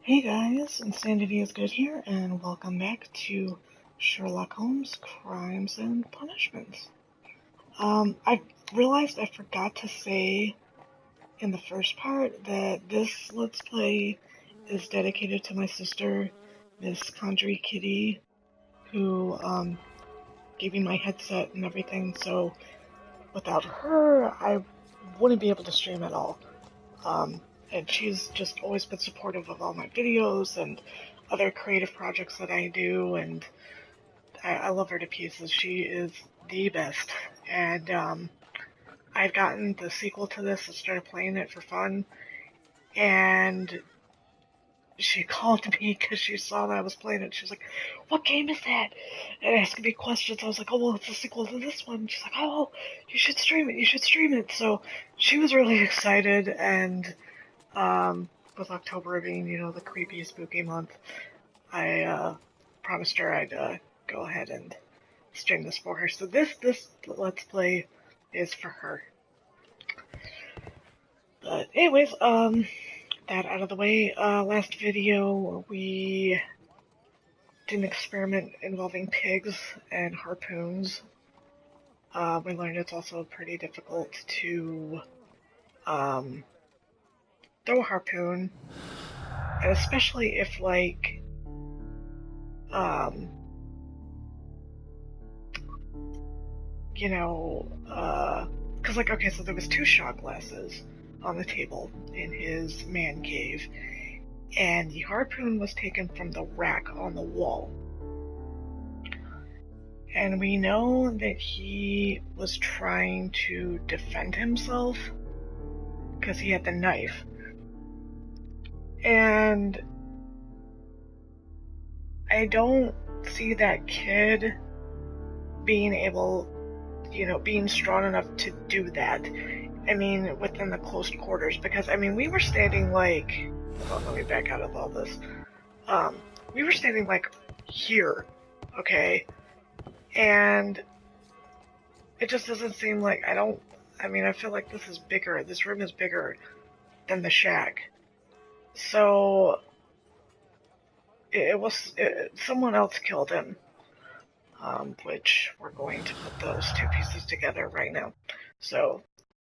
Hey guys, Insanity is Good here, and welcome back to Sherlock Holmes Crimes and Punishments. I realized I forgot to say in the first part that this Let's Play is dedicated to my sister, MissKanjriKitty, who, gave me my headset and everything, so without her, I wouldn't be able to stream at all. And she's just always been supportive of all my videos and other creative projects that I do, and I love her to pieces. She is the best. And I've gotten the sequel to this and started playing it for fun, and she called me because she saw that I was playing it. She was like, "What game is that?" And asking me questions. I was like, "Oh, well, it's a sequel to this one." She's like, "Oh, you should stream it. You should stream it." So she was really excited, and with October being, the creepy, spooky month, I promised her I'd go ahead and stream this for her. So this Let's Play is for her. But anyways, that out of the way, last video we did an experiment involving pigs and harpoons. We learned it's also pretty difficult to throw a harpoon, and especially if, like, because, like, okay, so there was 2 shot glasses on the table in his man cave, and the harpoon was taken from the rack on the wall. And we know that he was trying to defend himself because he had the knife. And I don't see that kid being able, being strong enough to do that. I mean, within the close quarters, because, I mean, we were standing, like, hold on, let me back out of all this. We were standing, like, here, okay? And it just doesn't seem like, I feel like this room is bigger than the shack. So, someone else killed him, which we're going to put those 2 pieces together right now. So,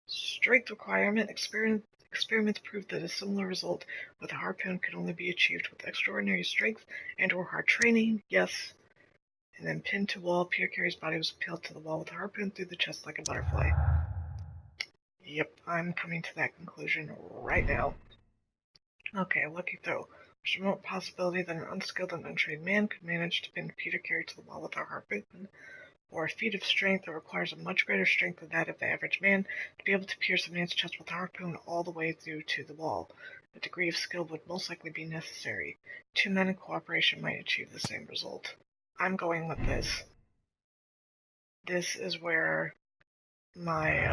strength requirement, experiments prove that a similar result with a harpoon could only be achieved with extraordinary strength and or hard training, yes. And then pinned to wall, Peter Carey's body was impaled to the wall with a harpoon through the chest like a butterfly. Yep, I'm coming to that conclusion right now. Okay, lucky throw. There's a remote possibility that an unskilled and untrained man could manage to pin Peter Carey to the wall with a harpoon, or a feat of strength that requires a much greater strength than that of the average man to be able to pierce a man's chest with a harpoon all the way through to the wall. A degree of skill would most likely be necessary. 2 men in cooperation might achieve the same result. I'm going with this. This is where my,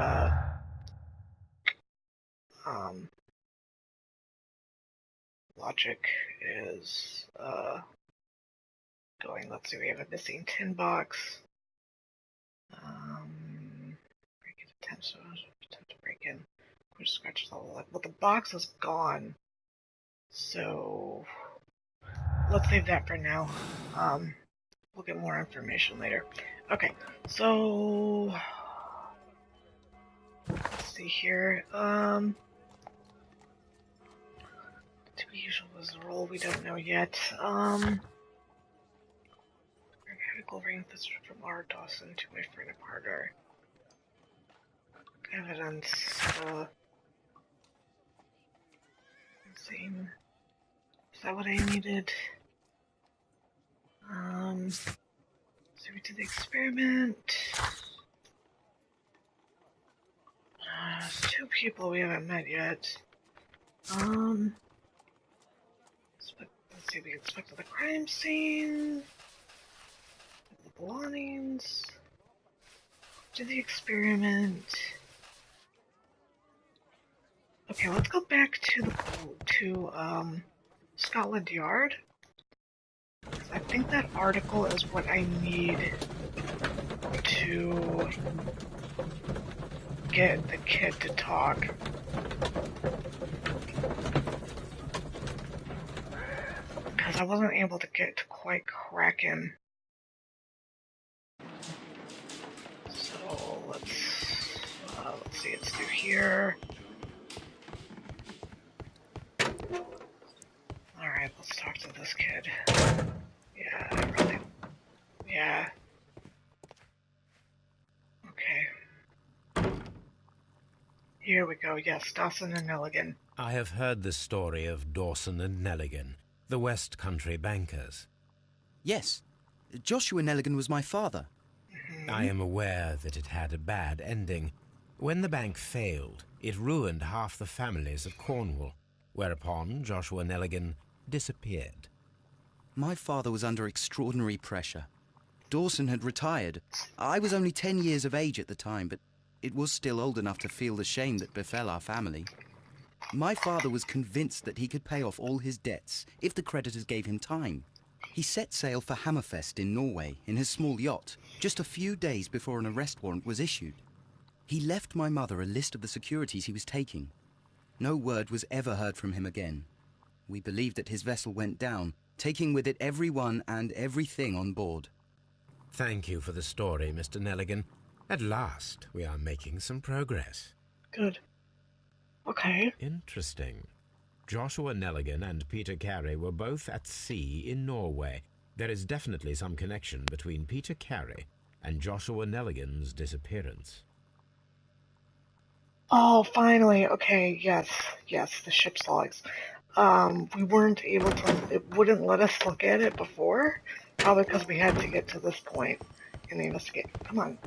logic is, going. Let's see, we have a missing tin box. Break in attempt, so attempt to break in. Which scratches all the, well, the box is gone. So let's leave that for now. We'll get more information later. Okay, so let's see here. To be usual was the role we don't know yet. Critical ring this from R. Dawson to my friend of partner. Evidence. Insane. Is that what I needed? So we did the experiment. 2 people we haven't met yet. Let's see, we inspected the crime scene. The belongings. Did the experiment. Okay, let's go back to Scotland Yard. I think that article is what I need to get the kid to talk. because I wasn't able to get to quite cracking. So let's see, it's through here. Alright, let's talk to this kid. Yeah. Okay. Here we go, yes, Dawson and Nelligan. I have heard the story of Dawson and Nelligan, the West Country bankers. Yes, Joshua Nelligan was my father. I am aware that it had a bad ending. When the bank failed, it ruined half the families of Cornwall, whereupon Joshua Nelligan disappeared. My father was under extraordinary pressure. Dawson had retired. I was only 10 years of age at the time, but it was still old enough to feel the shame that befell our family. My father was convinced that he could pay off all his debts if the creditors gave him time. He set sail for Hammerfest in Norway in his small yacht, just a few days before an arrest warrant was issued. He left my mother a list of the securities he was taking. No word was ever heard from him again. We believe that his vessel went down, taking with it everyone and everything on board. Thank you for the story, Mr. Nelligan. At last, we are making some progress. Good. Okay. Interesting. Joshua Nelligan and Peter Carey were both at sea in Norway. There is definitely some connection between Peter Carey and Joshua Nelligan's disappearance. Oh, finally. Okay, yes, the ship's logs. We weren't able to, it wouldn't let us look at it before, probably because we had to get to this point in the investigation. Come on,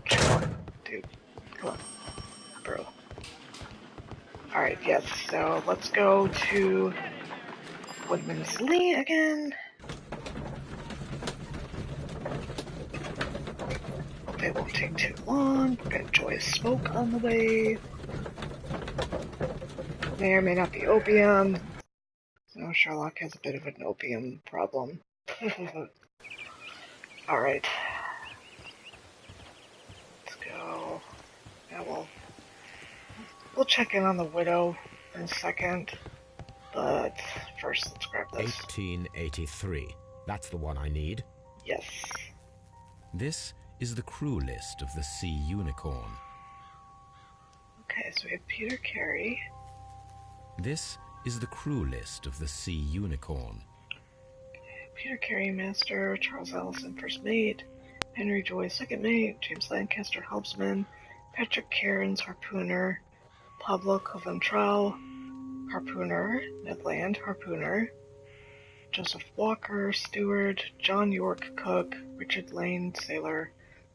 dude. Come on, bro. Alright, yes, so let's go to Woodman's Lee again. They won't take too long. We're gonna enjoy a smoke on the way. May or may not be opium. So Sherlock has a bit of an opium problem. Alright. Let's go. Yeah, we'll check in on the widow in a second. But first, let's grab this. 1883. That's the one I need. Yes. This is the crew list of the Sea Unicorn. Okay, so we have Peter Carey. This is the crew list of the Sea Unicorn. Peter Carey, Master, Charles Ellison, First Mate, Henry Joy, Second Mate, James Lancaster, Helmsman, Patrick Cairns, Harpooner, Pablo Coventral, Harpooner, Ned Land, Harpooner, Joseph Walker, Steward, John York, Cook, Richard Lane, Sailor,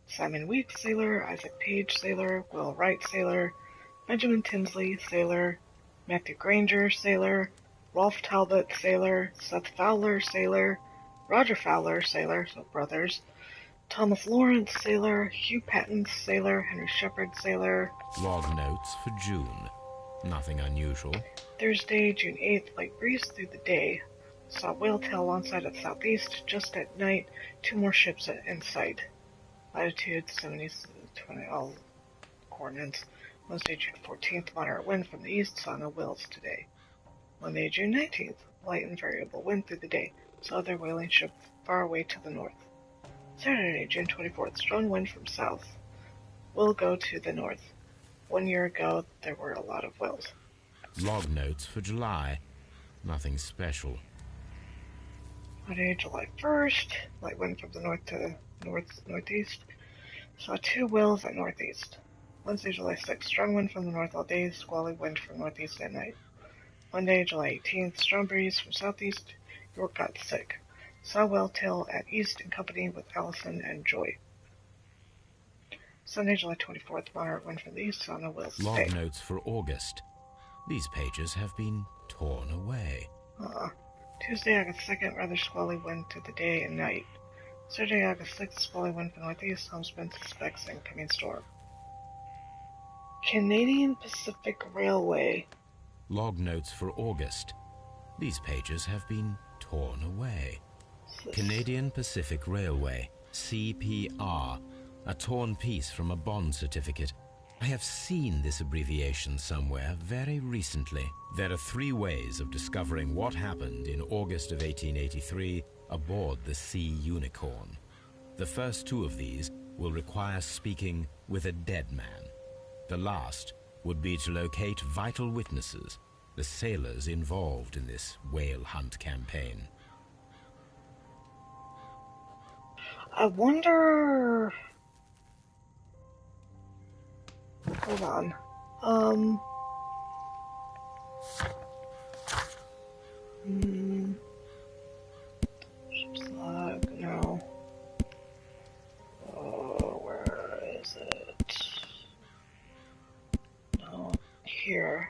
Simon Weeks, Sailor, Isaac Page, Sailor, Will Wright, Sailor, Benjamin Tinsley, Sailor, Matthew Granger, Sailor, Rolf Talbot, Sailor, Seth Fowler, Sailor, Roger Fowler, Sailor, so brothers, Thomas Lawrence, Sailor, Hugh Patton, Sailor, Henry Shepard, Sailor. Log notes for June. Nothing unusual. Thursday, June 8th, light breeze through the day. Saw whale tail alongside at southeast. Just at night, 2 more ships in sight. Latitude 70, 20, all coordinates. Wednesday, June 14th, moderate wind from the east. Saw no whales today. Monday, June 19th, light and variable wind through the day. Saw other whaling ship far away to the north. Saturday, June 24th, strong wind from south. Will go to the north. 1 year ago, there were a lot of whales. Log notes for July. Nothing special. Monday, July 1st, light wind from the north to northeast. Saw 2 whales at northeast. Wednesday, July 6th, strong wind from the north all day, squally wind from northeast at night. Monday, July 18th, strong breeze from southeast. York got sick. Saw whale tail at east in company with Allison and Joy. Sunday, July 24th, moderate wind from the east. Saw no whales today. Log notes for August. These pages have been torn away. Tuesday, August 2nd, rather squally wind through the day and night. Saturday, August 6th, squally wind from northeast. Helmsman suspects incoming storm. Canadian Pacific Railway. Log notes for August. These pages have been torn away. Canadian Pacific Railway, CPR. A torn piece from a bond certificate. I have seen this abbreviation somewhere very recently. There are 3 ways of discovering what happened in August of 1883 aboard the Sea Unicorn. The first 2 of these will require speaking with a dead man. The last would be to locate vital witnesses, the sailors involved in this whale hunt campaign. I wonder... Hold on. Ship's log, no. Oh, where is it? No, here.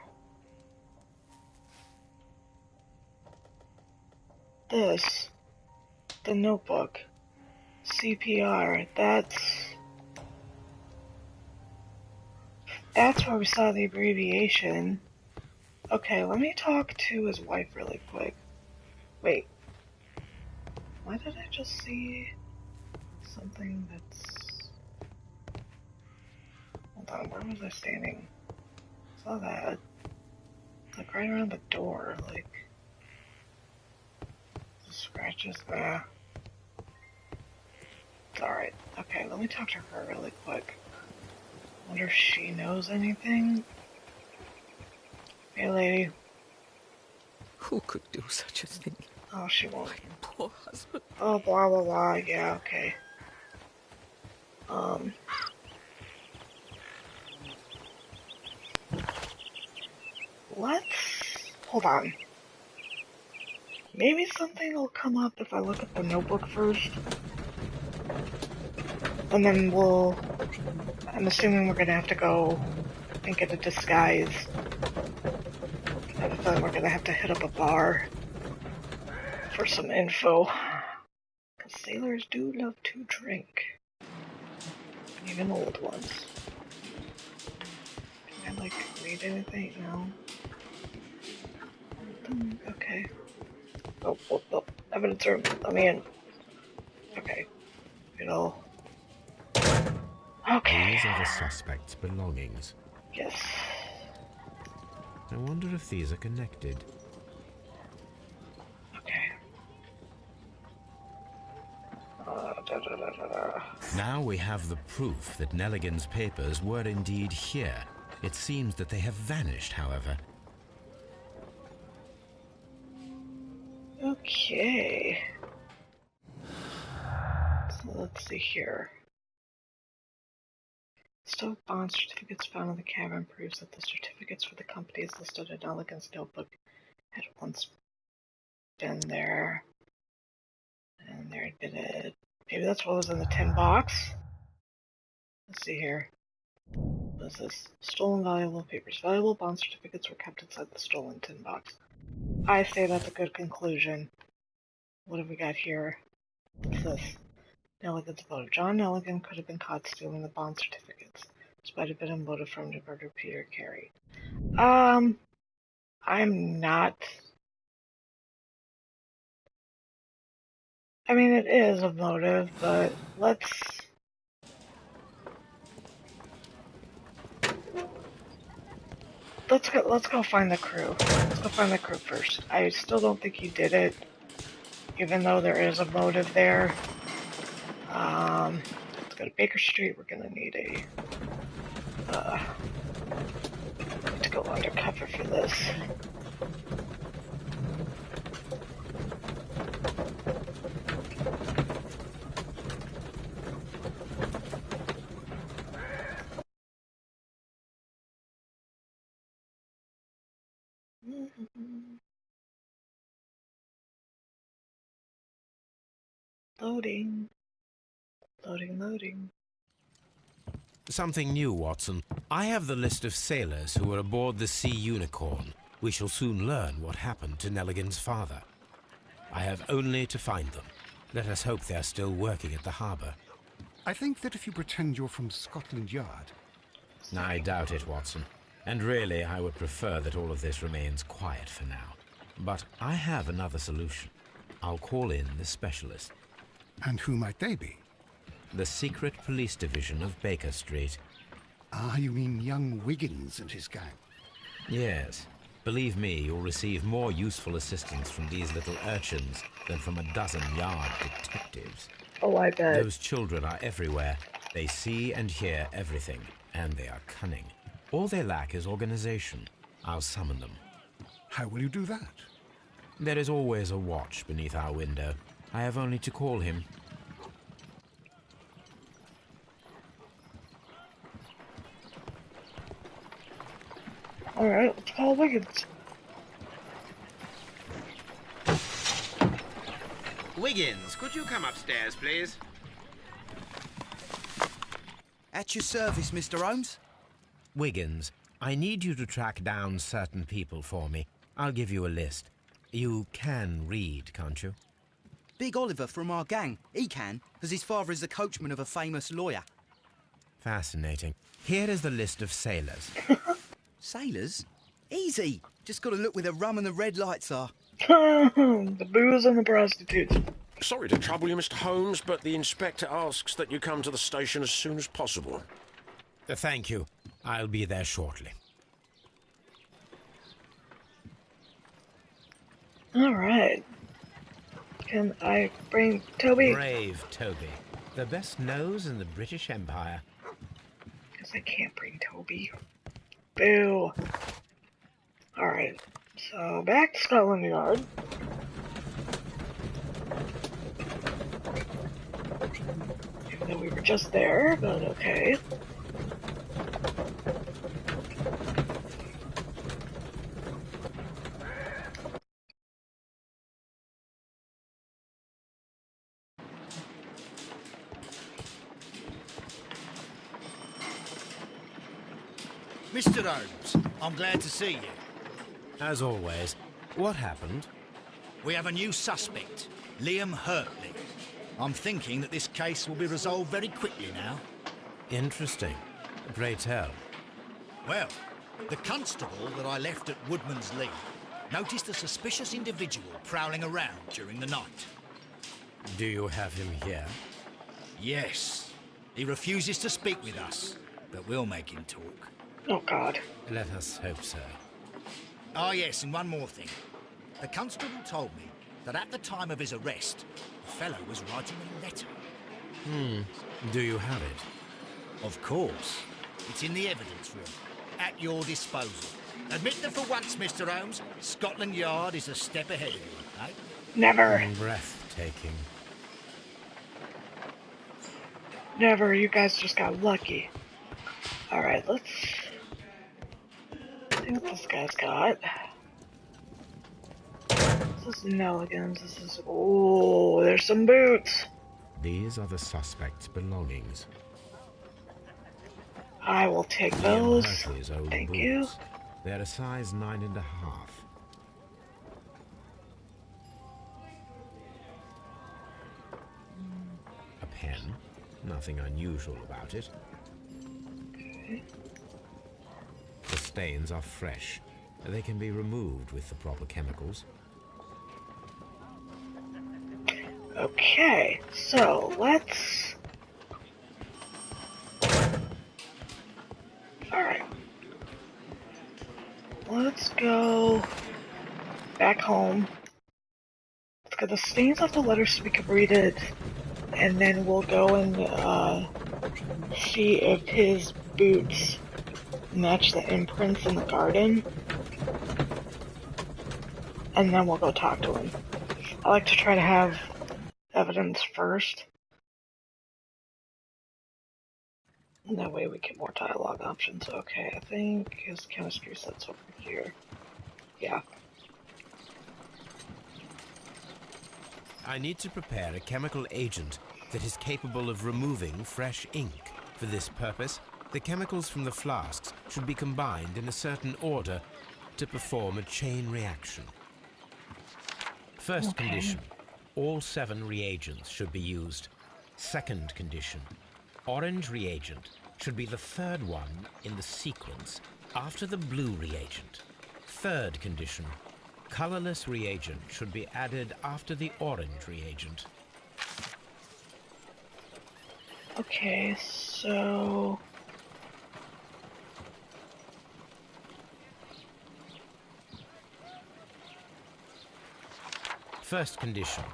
This. The notebook. CPR, that's where we saw the abbreviation. Okay, let me talk to his wife really quick. Wait. Why did I just see something that's... Hold on, where was I standing? I saw that. Like right around the door, like... The scratches there. It's alright. Okay, let me talk to her really quick. Wonder if she knows anything? Hey, lady. Who could do such a thing? Oh, she won't. My poor husband. Oh, blah, blah, blah. Yeah, okay. Let's... Hold on. Maybe something will come up if I look at the notebook first. And then we'll... I'm assuming we're gonna have to go and get a disguise. I have a feeling we're gonna have to hit up a bar for some info. Because sailors do love to drink. Even old ones. Can I, like, read anything? No. Okay. Oh, evidence room. Let me in. Okay. You know. Okay. These are the suspect's belongings. Yes. I wonder if these are connected. Okay. Now we have the proof that Nelligan's papers were indeed here. It seems that they have vanished, however. Okay. So let's see here. Stock bond certificates found in the cabin proves that the certificates for the companies listed in Nelligan's notebook had once been there. And there had been a... Maybe that's what was in the tin box? Let's see here. What is this? Stolen valuable papers. Valuable bond certificates were kept inside the stolen tin box. I say that's a good conclusion. What have we got here? What's this? Nelligan's motive. John Nelligan could have been caught stealing the bond certificates. This might have been a motive for him to murder Peter Carey. I'm not... I mean, it is a motive, but let's go find the crew. Let's go find the crew first. I still don't think he did it, even though there is a motive there. Let's go to Baker Street. We're gonna need need to go undercover for this. Loading. Loading. Something new, Watson. I have the list of sailors who were aboard the Sea Unicorn. We shall soon learn what happened to Nelligan's father. I have only to find them. Let us hope they are still working at the harbour. I think that if you pretend you're from Scotland Yard... I doubt it, Watson. And really, I would prefer that all of this remains quiet for now. But I have another solution. I'll call in the specialist. And who might they be? The secret police division of Baker Street. Ah, you mean young Wiggins and his gang? Yes. Believe me, you'll receive more useful assistance from these little urchins than from a dozen yard detectives. Oh, I bet. Those children are everywhere. They see and hear everything, and they are cunning. All they lack is organization. I'll summon them. How will you do that? There is always a watch beneath our window. I have only to call him. Alright, let's call Wiggins. Wiggins, could you come upstairs, please? At your service, Mr. Holmes. Wiggins, I need you to track down certain people for me. I'll give you a list. You can read, can't you? Big Oliver from our gang. He can, as his father is the coachman of a famous lawyer. Fascinating. Here is the list of sailors. Sailors? Easy. Just got to look where the rum and the red lights are. The booze and the prostitutes. Sorry to trouble you, Mr. Holmes, but the inspector asks that you come to the station as soon as possible. Thank you. I'll be there shortly. Alright. Can I bring Toby? Brave Toby. The best nose in the British Empire. Guess I can't bring Toby. Boo. Alright. So, back to Scotland Yard. Even though we were just there, but okay. Mr. Holmes, I'm glad to see you. As always. What happened? We have a new suspect, Liam Hurtley. I'm thinking that this case will be resolved very quickly now. Interesting. Pray tell. Well, the constable that I left at Woodman's Lee noticed a suspicious individual prowling around during the night. Do you have him here? Yes. He refuses to speak with us, but we'll make him talk. Oh god. Let us hope so. Ah, yes, and one more thing. The constable told me that at the time of his arrest, the fellow was writing a letter. Do you have it? Of course. It's in the evidence room, at your disposal. Admit that for once, Mr. Holmes, Scotland Yard is a step ahead of you, eh? Never. Breathtaking. Never. You guys just got lucky. Alright, let's see what this guy's got. This is Nelligan's. This is... Oh, there's some boots. These are the suspect's belongings. I will take Liam those. Hurtley's old Thank boots. you. They're a size 9.5. A pen. Nothing unusual about it. Okay. The stains are fresh. They can be removed with the proper chemicals. Okay, so let's... Alright. Let's go back home. Let's get the stains off the letters so we can read it. And then we'll go and see if his boots match the imprints in the garden. And then we'll go talk to him. I like to try to have evidence first. And that way we get more dialogue options. Okay, I think his chemistry set's over here. Yeah. I need to prepare a chemical agent that is capable of removing fresh ink. For this purpose, the chemicals from the flasks should be combined in a certain order to perform a chain reaction. First condition, all 7 reagents should be used. Second condition, orange reagent should be the third one in the sequence after the blue reagent. Third condition, colorless reagent should be added after the orange reagent. Okay, so... First condition,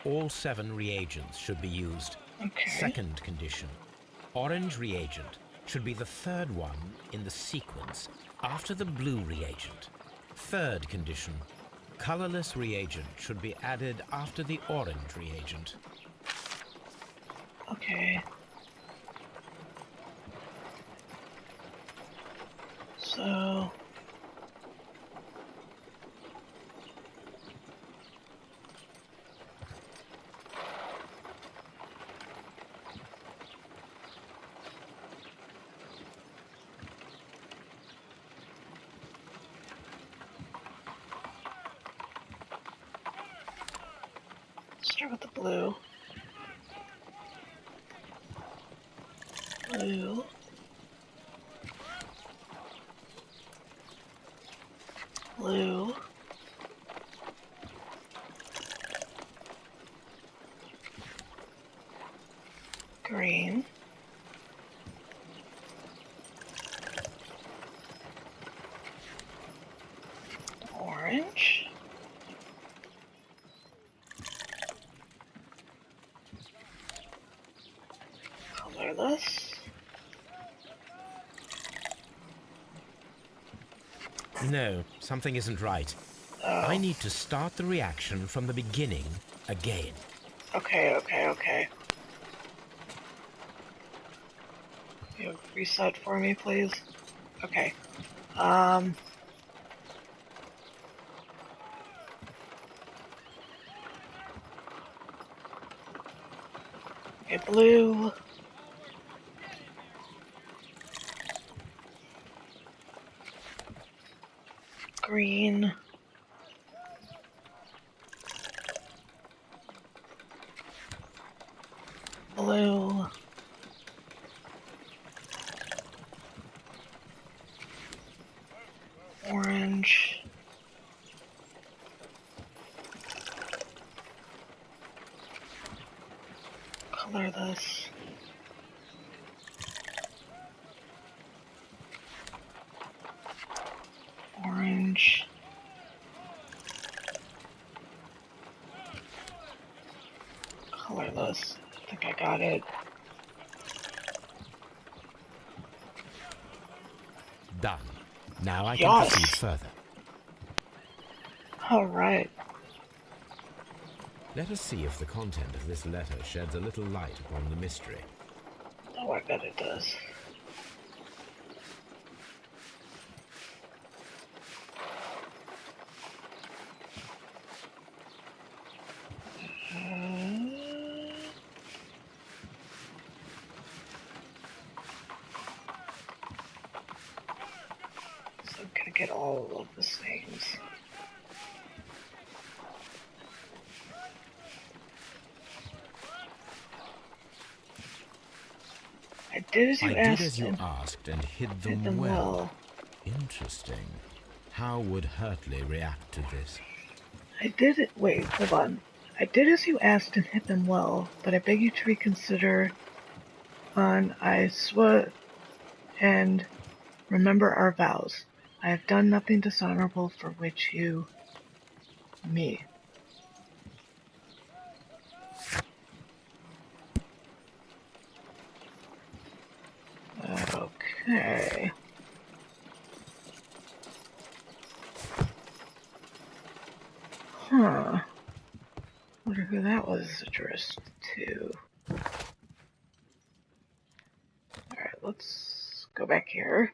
all 7 reagents should be used. Okay. Second condition, orange reagent should be the 3rd one in the sequence after the blue reagent. Third condition, colorless reagent should be added after the orange reagent. Okay. So... start with the blue. Blue. Blue. Green. Orange. Colorless. No, something isn't right. Oh. I need to start the reaction from the beginning again. Okay. You reset for me, please? Okay. Okay, blue. Green. Blue. Orange. Colorless. Orange. Colorless. I think I got it. Done. Now I can proceed Yes. further. Alright. Let us see if the content of this letter sheds a little light upon the mystery. Oh, I bet it does. So I'm gonna get all of the things. I did as you asked and hid them well. Interesting. How would Hurtley react to this? I did it. Wait, hold on. I did as you asked and hit them well, but I beg you to reconsider on I swear and remember our vows. I have done nothing dishonorable for which you... me. Okay. Huh. Wonder who that was addressed to. Alright, let's go back here.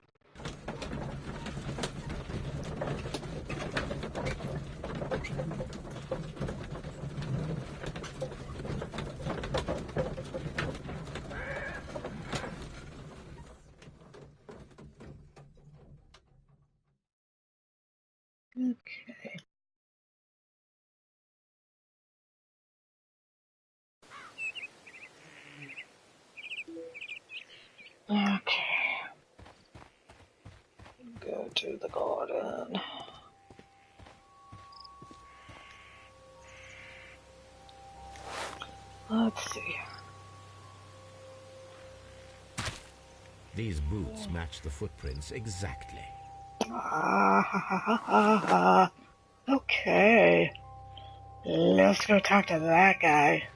Okay. Okay. Go to the garden. Let's see. These boots match the footprints exactly. Okay. Let's go talk to that guy.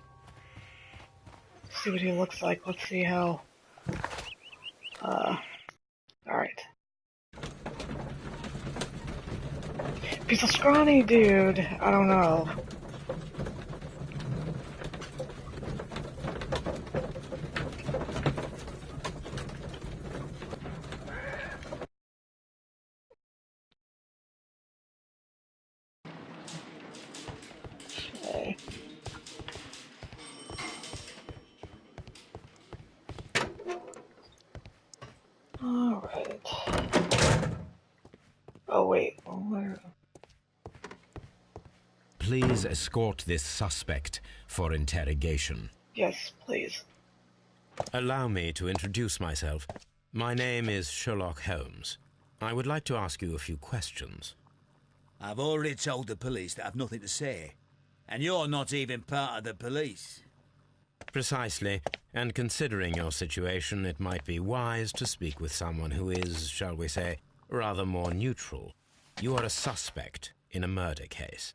See what he looks like. Let's see how... Alright. He's a scrawny dude. I don't know. Okay. Alright. Oh, wait. Where? Please escort this suspect for interrogation. Yes, please. Allow me to introduce myself. My name is Sherlock Holmes. I would like to ask you a few questions. I've already told the police that I've nothing to say. And you're not even part of the police. Precisely, and considering your situation, it might be wise to speak with someone who is, shall we say, rather more neutral. You are a suspect in a murder case.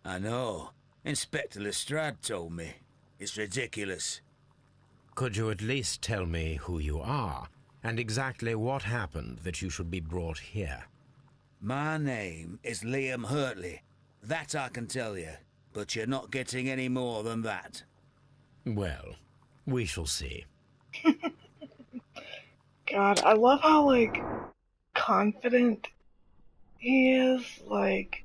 I know. Inspector Lestrade told me. It's ridiculous. Could you at least tell me who you are, and exactly what happened that you should be brought here? My name is Liam Hurtley. That I can tell you. But you're not getting any more than that. Well, we shall see. God, I love how, like, confident he is. Like,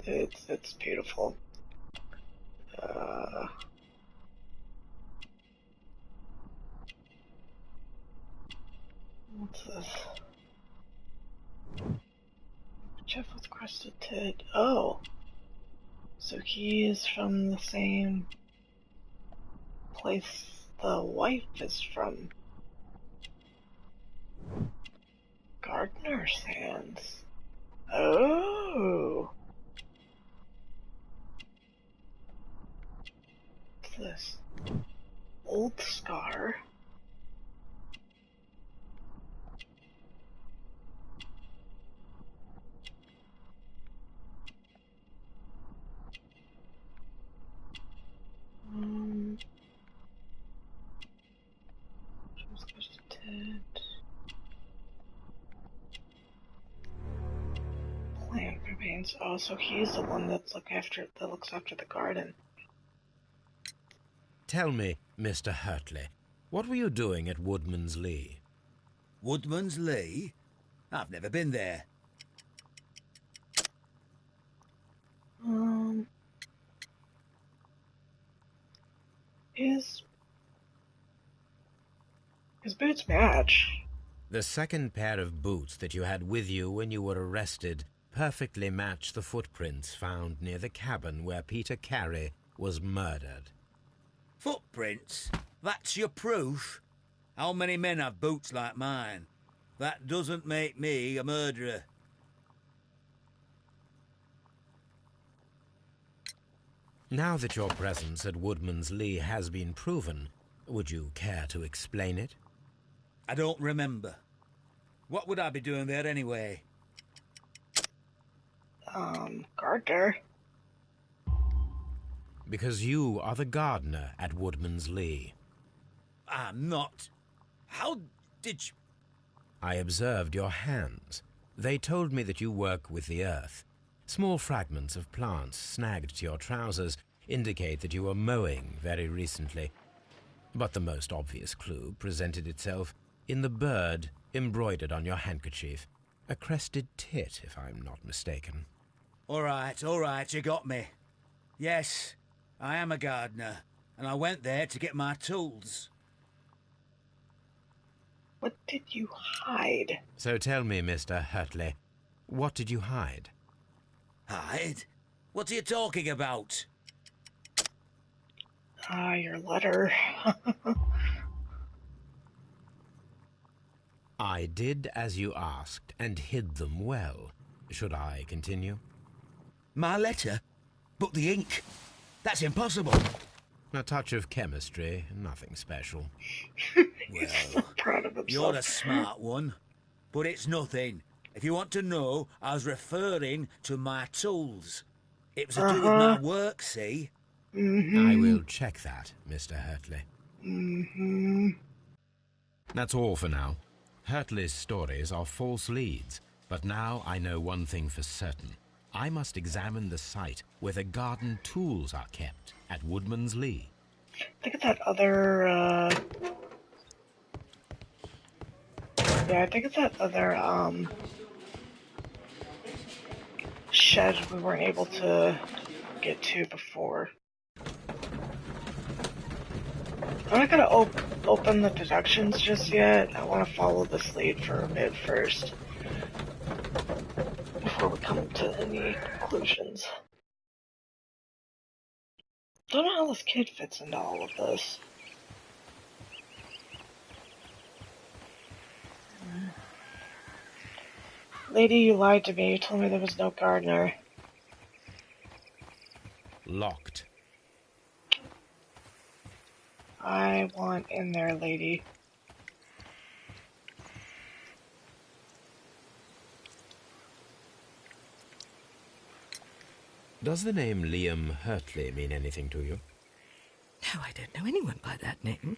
it's beautiful. What's this? Jeff with crusted tit. Oh. So he is from the same place the wife is from. Gardener's hands. Oh. What's this? Old scar. Plant remains. Oh, so he's the one that looks after the garden. Tell me, Mr. Hurtley, what were you doing at Woodman's Lee? Woodman's Lee? I've never been there. His boots match. The second pair of boots that you had with you when you were arrested perfectly match the footprints found near the cabin where Peter Carey was murdered. Footprints? That's your proof? How many men have boots like mine? That doesn't make me a murderer. Now that your presence at Woodman's Lee has been proven, would you care to explain it? I don't remember. What would I be doing there anyway? Gardener. Because you are the gardener at Woodman's Lee. I'm not. How did you... I observed your hands. They told me that you work with the earth. Small fragments of plants snagged to your trousers indicate that you were mowing very recently. But the most obvious clue presented itself in the bird embroidered on your handkerchief. A crested tit, if I'm not mistaken. All right, you got me. Yes, I am a gardener, and I went there to get my tools. What did you hide? So tell me, Mr. Hurtley, what did you hide? Hide? What are you talking about? Your letter. I did as you asked, and hid them well. Should I continue? My letter? But the ink? That's impossible. A touch of chemistry, nothing special. He's so proud of himself. You're a smart one. But it's nothing. If you want to know, I was referring to my tools. It was to do with my work, see? I will check that, Mr. Hurtley. That's all for now. Hurtley's stories are false leads, but now I know one thing for certain. I must examine the site where the garden tools are kept at Woodman's Lee. Think of that other, I think it's that other, shed we weren't able to get to before. I'm not gonna open the deductions just yet. I want to follow this lead for a bit first, before we come to any conclusions. Don't know how this kid fits into all of this. Lady, you lied to me. You told me there was no gardener. Locked. I want in there, lady. Does the name Liam Hurtley mean anything to you? No, I don't know anyone by that name.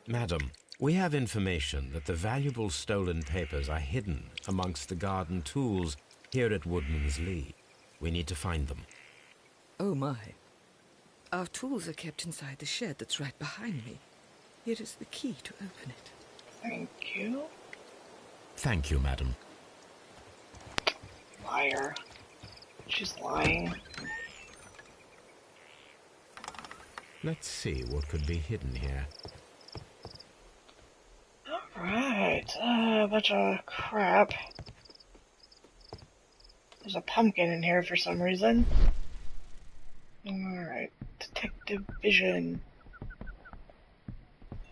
Madam, we have information that the valuable stolen papers are hidden amongst the garden tools here at Woodman's Lee. We need to find them. Oh, my. Our tools are kept inside the shed that's right behind me. Here is the key to open it. Thank you. Thank you, madam. Liar. She's lying. Let's see what could be hidden here. Alright, a bunch of crap. There's a pumpkin in here for some reason. Alright, detective vision.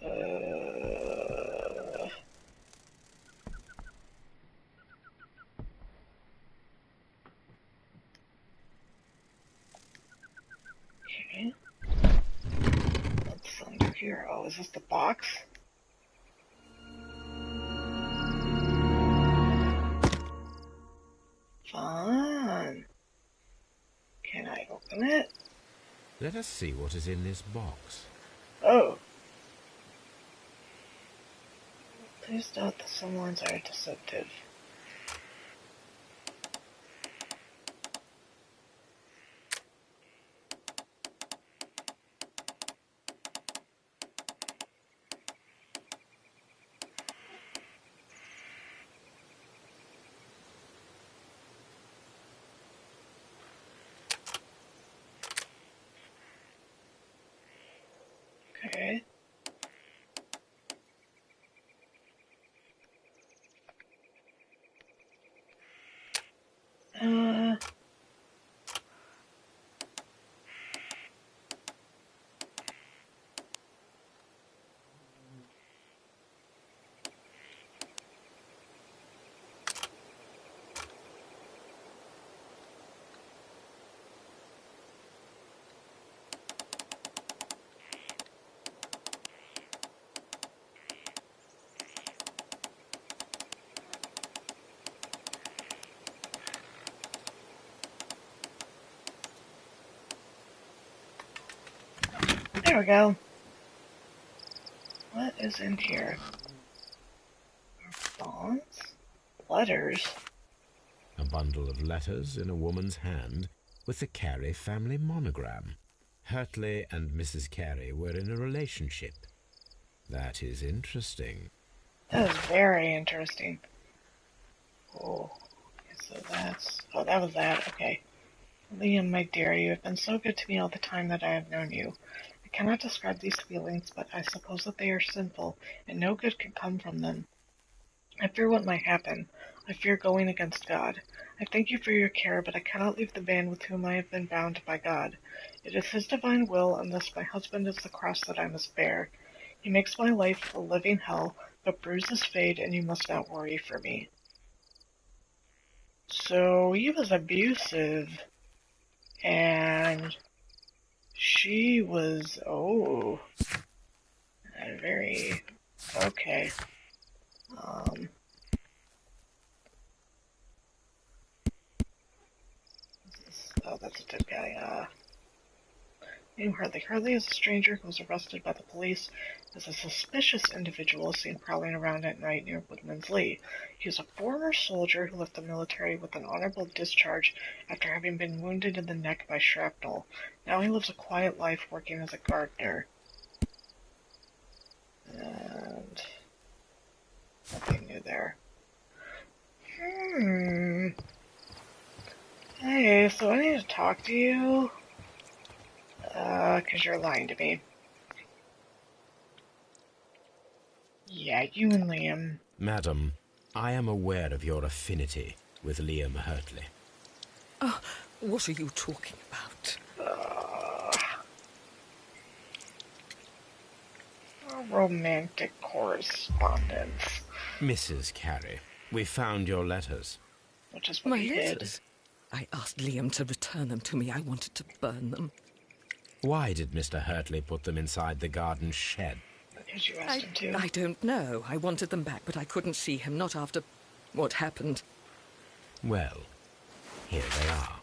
Okay. What's under here? Oh, is this the box? Fun. Can I open it? Let us see what is in this box. Oh. Please note that some lines are deceptive. Okay. There we go. What is in here? Bonds? Letters? A bundle of letters in a woman's hand with the Carey family monogram. Hurtley and Mrs. Carey were in a relationship. That is interesting. That is very interesting. Oh, so that's... Oh, that was that. Okay. Liam, my dear, you have been so good to me all the time that I have known you. I cannot describe these feelings, but I suppose that they are sinful, and no good can come from them. I fear what might happen. I fear going against God. I thank you for your care, but I cannot leave the man with whom I have been bound by God. It is his divine will, and thus my husband is the cross that I must bear. He makes my life a living hell, but bruises fade, and you must not worry for me. So, he was abusive, and she was, very, okay. Oh, that's a dead guy. Name Hurley. Hurley is a stranger who was arrested by the police as a suspicious individual seen prowling around at night near Woodman's Lee. He is a former soldier who left the military with an honorable discharge after having been wounded in the neck by shrapnel. Now he lives a quiet life working as a gardener. And nothing new there. Hey, so I need to talk to you. 'Cause you're lying to me. Yeah, you and Liam. Madam, I am aware of your affinity with Liam Hurtley. Oh, what are you talking about? A romantic correspondence. Mrs. Carey, we found your letters. Which is what My he letters? did. I asked Liam to return them to me. I wanted to burn them. Why did Mr. Hurtley put them inside the garden shed? Because you asked him to. I don't know. I wanted them back, but I couldn't see him, not after what happened. Well, here they are.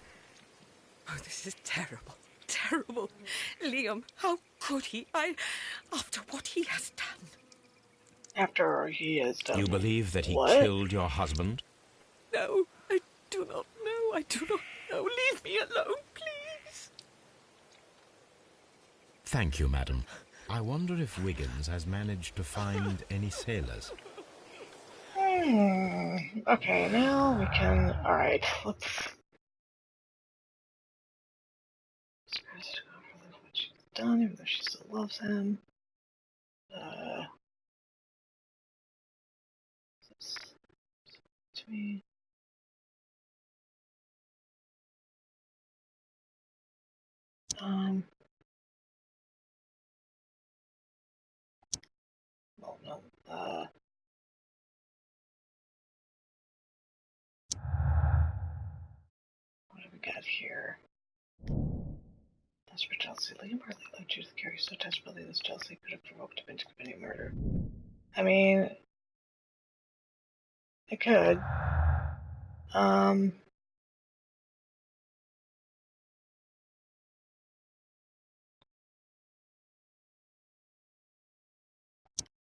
Oh, this is terrible. Terrible. Liam, how could he? After what he has done. After he has done. You believe that he what? killed your husband? No, I do not know. I do not know. Leave me alone, please. Thank you, madam. I wonder if Wiggins has managed to find any sailors. Okay, now we can. Alright, let's. Surprised to go for what she's done, even though she still loves him. To me. Well, no. What do we got here? Desperate jealousy. Liam Hurley loved Judith Carey so desperately this jealousy could have provoked him into committing murder. I mean, it could.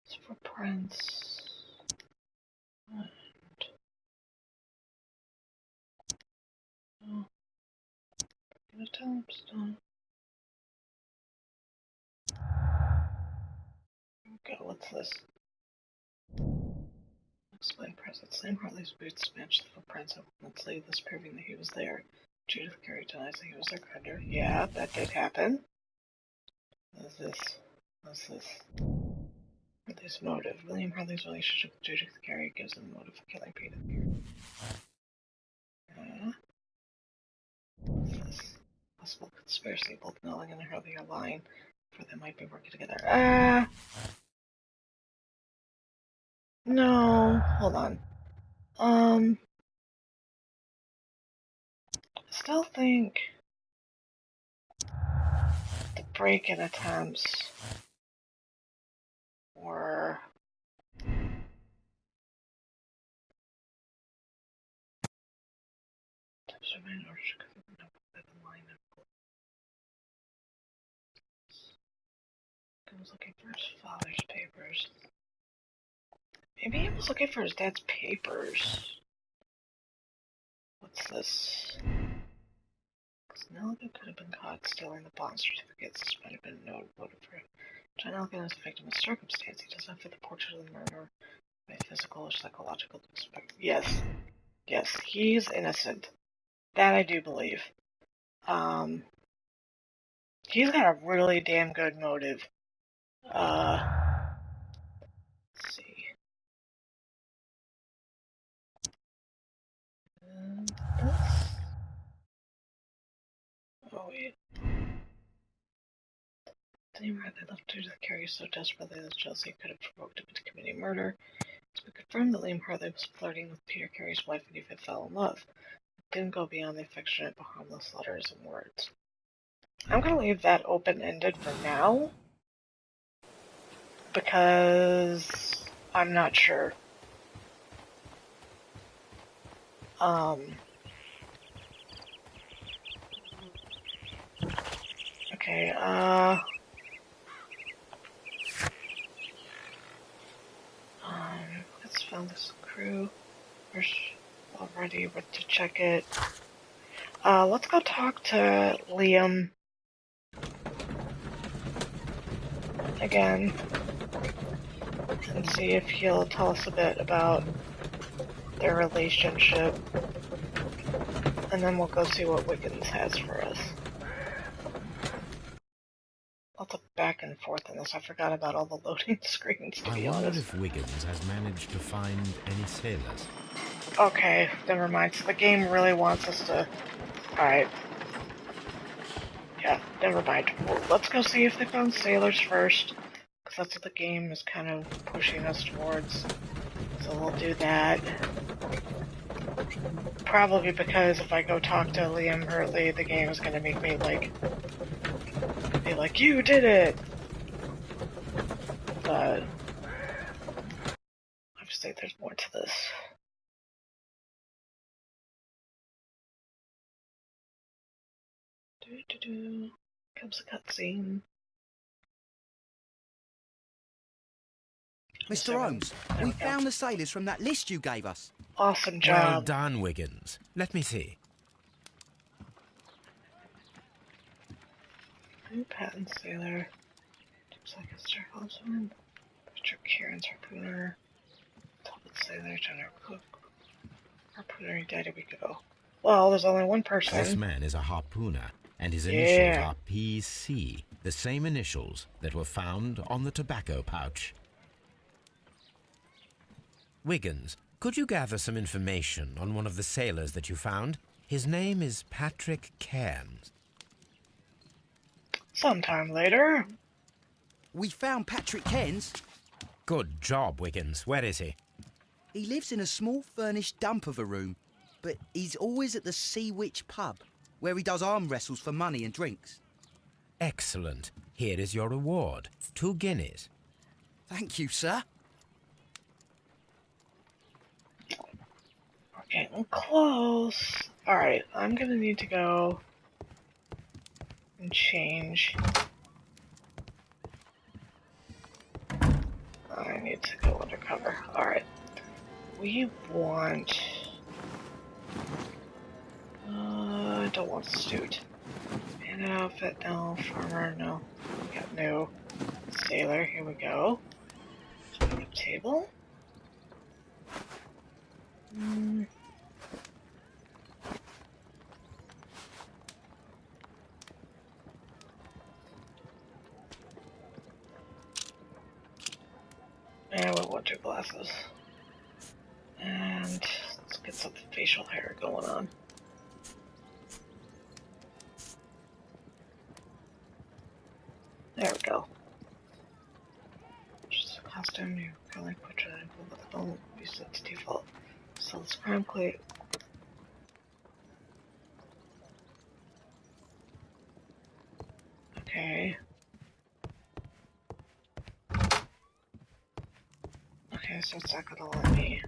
It's for Prince. And... oh. I'm gonna tell him stop. Okay, what's this? Explain presence. Liam Hartley's boots matched the footprints of Woodman's Lee, thus proving that he was there. Judith Carey denies that he was their creditor. Yeah, that did happen. What's this? What's this? Hartley's motive. William Hartley's relationship with Judith Carey gives him a motive for killing Peter. What's this? Possible conspiracy. Both Nelligan and Hartley are lying, for they might be working together. No, hold on. I still think the break-in attempts were he was looking for his father's papers. Maybe he was looking for his dad's papers. What's this? Because Nelligan could have been caught stealing the bond certificates. This might have been a motive for him. John Nelligan is a victim of circumstance. He does not fit the portrait of the murderer by physical or psychological perspective. Yes. Yes, he's innocent. That I do believe. He's got a really damn good motive. Let's see. This? Oh, wait. Liam Hartley left Judith Carey so desperately that Chelsea could have provoked him into committing murder. It's been confirmed that Liam Hartley was flirting with Peter Carey's wife and even fell in love. It didn't go beyond the affectionate but harmless letters and words. I'm gonna leave that open-ended for now, because I'm not sure. Okay, let's find this crew. We're all ready to check it. Let's go talk to Liam again and see if he'll tell us a bit about their relationship. And then we'll go see what Wiggins has for us. Lots of back and forth in this. I forgot about all the loading screens, to be I wonder honest. if Wiggins has managed to find any sailors. Okay, never mind. So the game really wants us to... Alright. Yeah, never mind. Well, let's go see if they found sailors first, because that's what the game is kind of pushing us towards. So we'll do that. Probably because if I go talk to Liam Hurtley, the game is going to make me, be like, you did it! But obviously there's more to this. Comes a cutscene. Mr. Holmes, we found the sailors from that list you gave us. Awesome job. Well done, Wiggins. Let me see. New patent sailor. Looks like a Sherlock Holmes one. Patrick Kieran's harpooner. Talbot sailor, Jenner Cook. Harpooner, he died a week ago. Well, there's only one person. This man is a harpooner, and his initials are PC, the same initials that were found on the tobacco pouch. Wiggins, could you gather some information on one of the sailors that you found? His name is Patrick Cairns. Sometime later. We found Patrick Cairns. Good job, Wiggins. Where is he? He lives in a small furnished dump of a room, but he's always at the Sea Witch pub, where he does arm wrestles for money and drinks. Excellent. Here is your reward. 2 guineas. Thank you, sir. We're getting close. Alright, I'm gonna need to go and change. I need to go undercover. Alright. We want... I don't want suit. Man outfit, no. Farmer, no. We got no. Sailor, here we go. Table. And we want 2 glasses. And let's get some facial hair going on. There we go. Just a costume, you currently portrait with the phone, use its default. So let's crime plate. Okay. Okay, so it's not gonna let me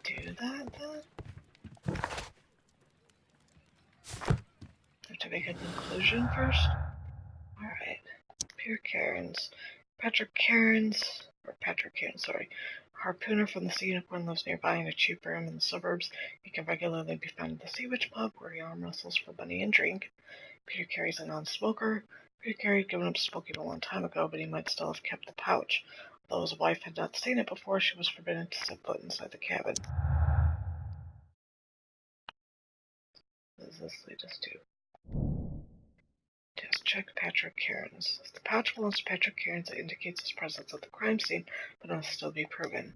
do that then? I have to make a conclusion first? Alright. Peter Cairns. Patrick Cairns, sorry. Harpooner from the Sea Unicorn lives nearby in a cheap room in the suburbs. He can regularly be found at the Sea Witch pub where he arm wrestles for money and drink. Peter Carey's a non-smoker. Peter Carey had given up smoking a long time ago, but he might still have kept the pouch. Though his wife had not seen it before, she was forbidden to set foot inside the cabin. What does this lead us to? Test check Patrick Cairns. If the pouch belongs to Patrick Cairns, it indicates his presence at the crime scene, but must still be proven.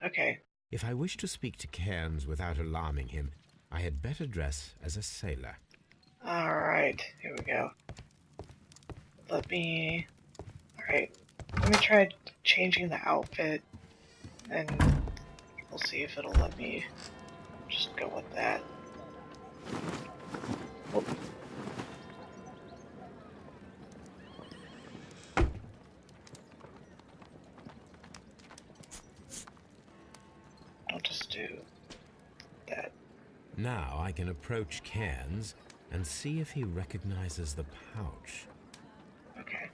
Okay. If I wish to speak to Cairns without alarming him, I had better dress as a sailor. Alright, here we go. Alright. Let me try changing the outfit, and we'll see if it'll let me just go with that. Whoop. I'll just do that. Now I can approach Cairns and see if he recognizes the pouch. Okay.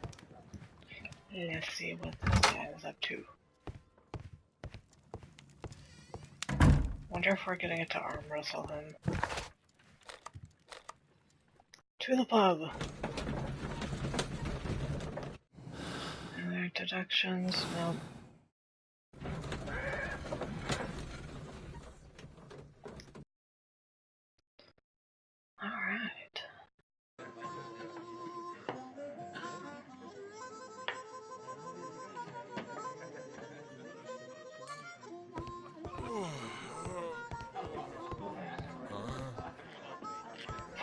Let's see what this guy is up to. Wonder if we're getting it to arm wrestle him. To the pub. Are there deductions? Nope. Alright.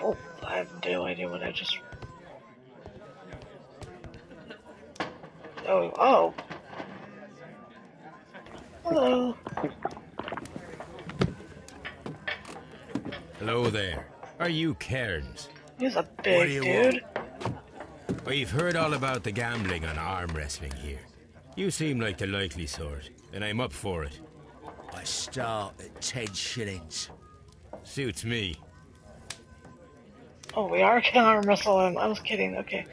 Oh, I have no idea what I just... Oh. Hello. Hello there. Are you Cairns? He's a big dude. We've heard all about the gambling on arm wrestling here. You seem like the likely sort, and I'm up for it. I start at 10 shillings. Suits me. Oh, we are gonna arm wrestle him. I was kidding. Okay.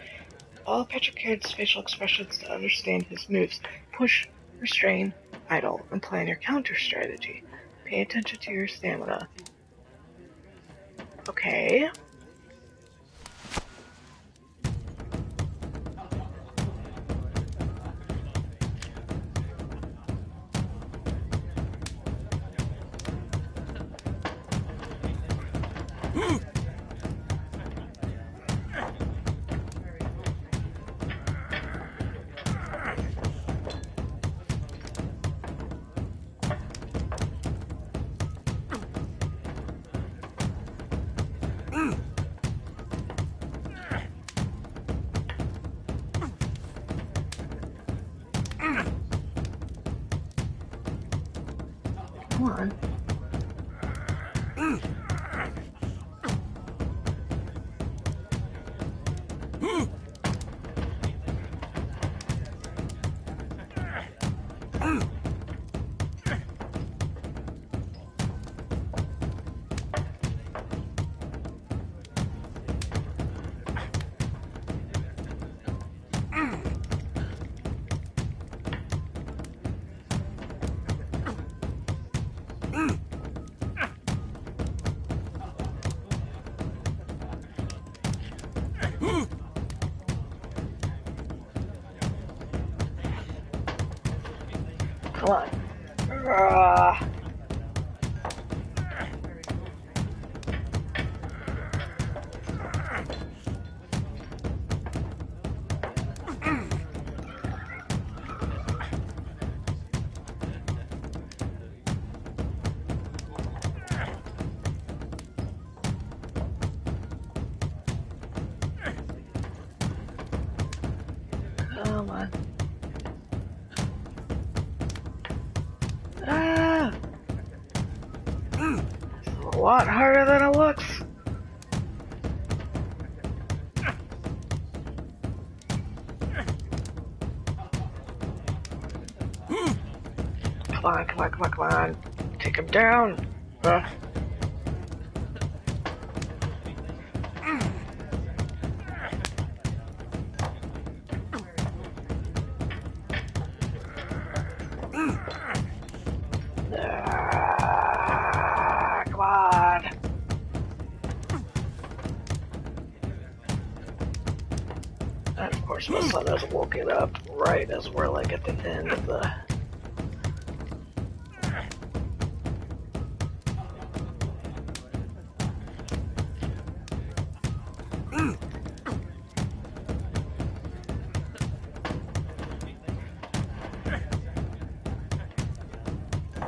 Follow Patrick Caird's facial expressions to understand his moves. Push, restrain, idle, and plan your counter strategy. Pay attention to your stamina. Okay. Come on. Come on. Come on. It's a lot harder than it looks. Come on. Take him down. Come on. And of course my son has woken up right as we're like at the end of the...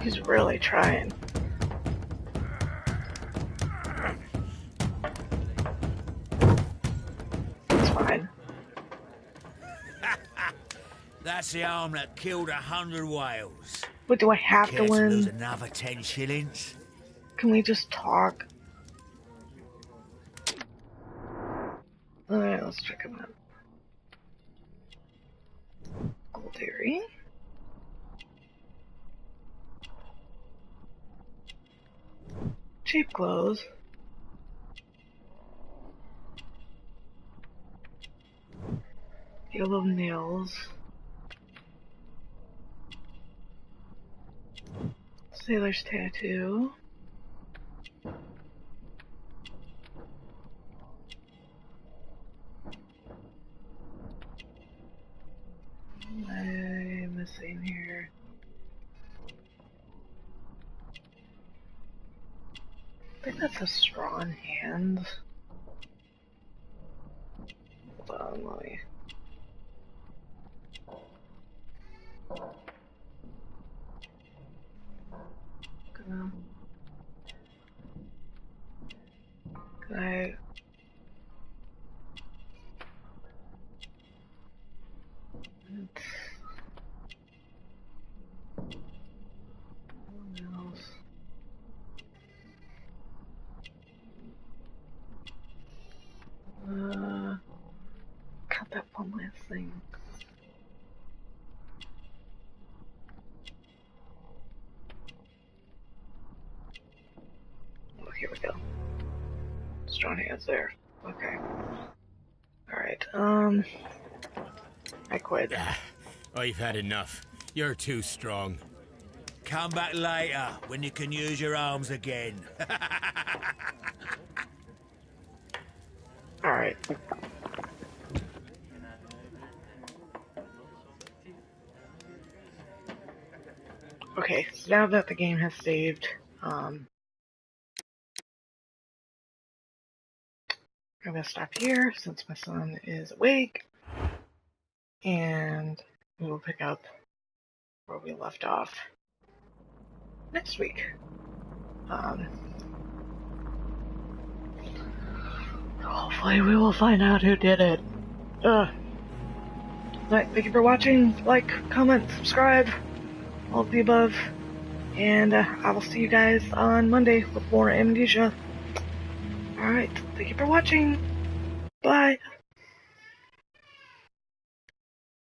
He's really trying. It's fine. That's the arm that killed 100 whales. But do I have to Care to lose win? another 10 shillings? Can we just talk? Alright, let's check him out. Gold earring. Cheap clothes. Yellow nails. Sailor's tattoo. What am I missing here? I think that's a strong hand. Hold on, let me... Can I... What else? Cut that one last thing. Oh, here we go. Strong hands there. Okay. Alright, I quit. I've had enough. You're too strong. Come back later, when you can use your arms again. Alright. Okay, so now that the game has saved, I'm gonna stop here since my son is awake, and we will pick up where we left off next week. Hopefully we will find out who did it. Thank you for watching. Like, comment, subscribe, all of the above. And I will see you guys on Monday with more Amnesia. Alright, thank you for watching. Bye.